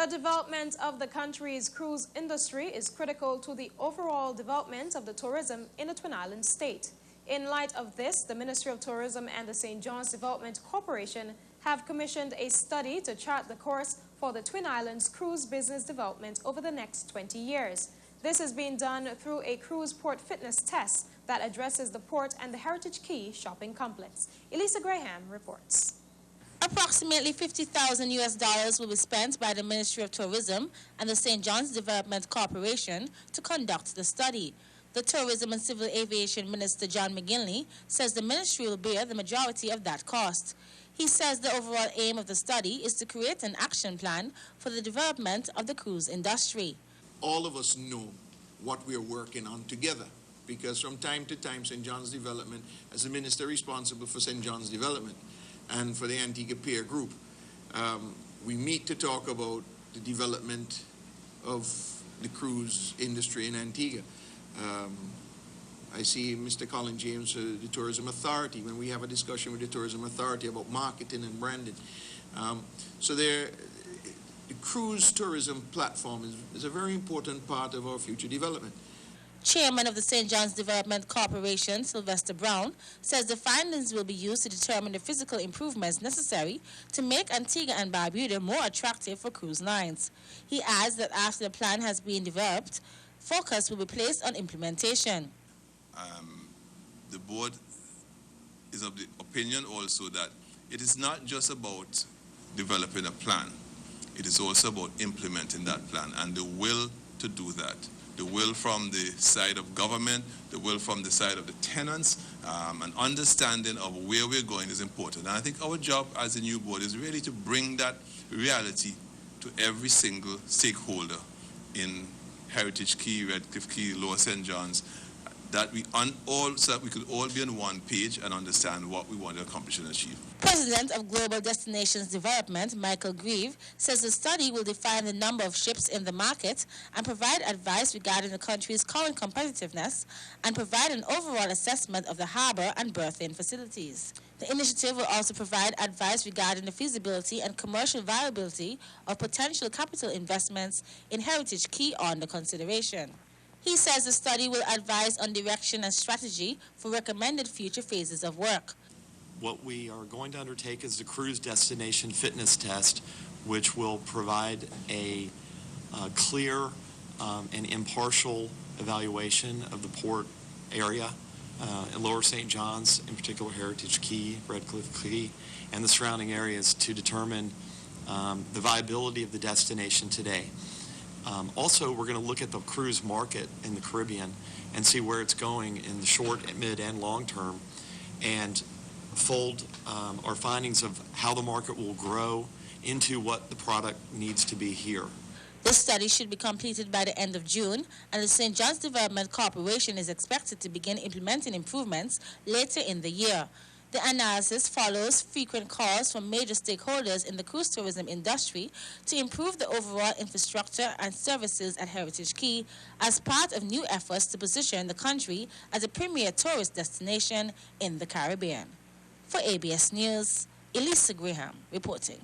The development of the country's cruise industry is critical to the overall development of the tourism in the Twin Islands state. In light of this, the Ministry of Tourism and the St. John's Development Corporation have commissioned a study to chart the course for the Twin Islands cruise business development over the next 20 years. This is being done through a cruise port fitness test that addresses the port and the Heritage Quay shopping complex. Elisa Graham reports. Approximately $50,000 will be spent by the Ministry of Tourism and the St. John's Development Corporation to conduct the study. The Tourism and Civil Aviation Minister John McGinley says the ministry will bear the majority of that cost. He says the overall aim of the study is to create an action plan for the development of the cruise industry. All of us know what we are working on together, because from time to time St. John's Development, as the minister responsible for St. John's Development and for the Antigua Pier Group, we meet to talk about the development of the cruise industry in Antigua. I see Mr. Colin James, the Tourism Authority, when we have a discussion with the Tourism Authority about marketing and branding. So the cruise tourism platform is a very important part of our future development. Chairman of the St. John's Development Corporation, Sylvester Brown, says the findings will be used to determine the physical improvements necessary to make Antigua and Barbuda more attractive for cruise lines. He adds that after the plan has been developed, focus will be placed on implementation. The board is of the opinion also that it is not just about developing a plan. It is also about implementing that plan and the will to do that. The will from the side of government, the will from the side of the tenants, an understanding of where we're going is important. And I think our job as a new board is really to bring that reality to every single stakeholder in Heritage Quay, Redcliffe Quay, Lower St. John's, so that we could all be on one page and understand what we want to accomplish and achieve. President of Global Destinations Development, Michael Grieve, says the study will define the number of ships in the market and provide advice regarding the country's current competitiveness and provide an overall assessment of the harbor and berthing facilities. The initiative will also provide advice regarding the feasibility and commercial viability of potential capital investments in Heritage Quay under consideration. He says the study will advise on direction and strategy for recommended future phases of work. What we are going to undertake is the cruise destination fitness test, which will provide a clear and impartial evaluation of the port area in Lower St. John's, in particular Heritage Quay, Redcliffe Quay, and the surrounding areas to determine the viability of the destination today. Also, we're going to look at the cruise market in the Caribbean and see where it's going in the short, mid, and long term, and fold our findings of how the market will grow into what the product needs to be here. This study should be completed by the end of June, and the St. John's Development Corporation is expected to begin implementing improvements later in the year. The analysis follows frequent calls from major stakeholders in the cruise tourism industry to improve the overall infrastructure and services at Heritage Quay as part of new efforts to position the country as a premier tourist destination in the Caribbean. For ABS News, Elisa Graham reporting.